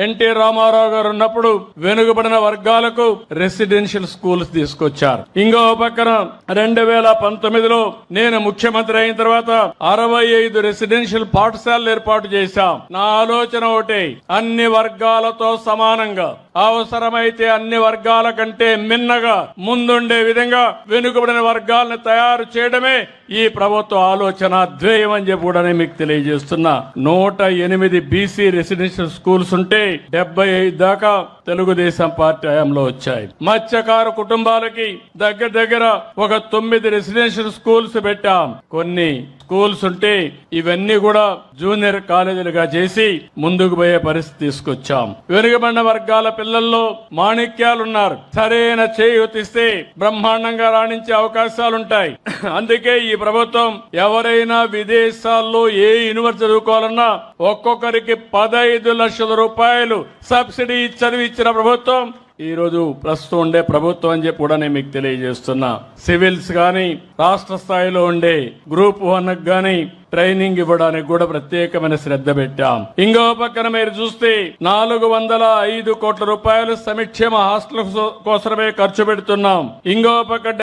NT Ramarao గారు ఉన్నప్పుడు వెనుకబడిన వర్గాలకు రెసిడెన్షియల్ స్కూల్స్ తీసుకొచ్చారు. ఇంకో పక్కన 2019లో నేను ముఖ్యమంత్రి అయిన తర్వాత 65 రెసిడెన్షియల్ పాఠశాలలు ఏర్పాటు చేశాం. నా ఆలోచన ఒకటే, అన్ని వర్గాలతో సమానంగా, అవసరమైతే అన్ని వర్గాల కంటే మిన్నగా ముందుండే విధంగా వెనుకబడిన వర్గాలను తయారు చేయడమే ఈ ప్రభుత్వ ఆలోచన ధ్యేయం అని చెప్పి కూడా మీకు తెలియజేస్తున్నా. 108 బీసీ రెసిడెన్షియల్ స్కూల్స్ ఉంటే 75 దాకా తెలుగుదేశం పార్టీ హయాంలో వచ్చాయి. మత్స్యకారు కుటుంబాలకి దగ్గర ఒక 9 రెసిడెన్షియల్ స్కూల్స్ పెట్టాం. కొన్ని స్కూల్స్ ఉంటే ఇవన్నీ కూడా జూనియర్ కాలేజీలుగా చేసి ముందుకు పోయే పరిస్థితి తీసుకొచ్చాం. వెనుకబడిన వర్గాల పిల్లల్లో మాణిక్యాలున్నారు. సరైన చేయూతిస్తే బ్రహ్మాండంగా రాణించే అవకాశాలుంటాయి. అందుకే ఈ ప్రభుత్వం ఎవరైనా విదేశాల్లో ఏ యూనివర్సిటీ చదువుకోవాలన్నా ఒక్కొక్కరికి 15 లక్షల రూపాయలు సబ్సిడీ చదివించిన ప్రభుత్వం ఈ రోజు ప్రస్తుతం ఉండే ప్రభుత్వం అని చెప్పి కూడా నేను మీకు తెలియజేస్తున్నా. సివిల్స్ గాని రాష్ట్ర స్థాయిలో ఉండే గ్రూప్ 1 గాని ట్రైనింగ్ ఇవ్వడానికి కూడా ప్రత్యేకమైన శ్రద్ధ పెట్టాం. ఇంకో పక్కన మీరు చూస్తే 405 కోట్ల రూపాయలు సంక్షేమ హాస్టల్ కోసమే ఖర్చు పెడుతున్నాం. ఇంకో పక్క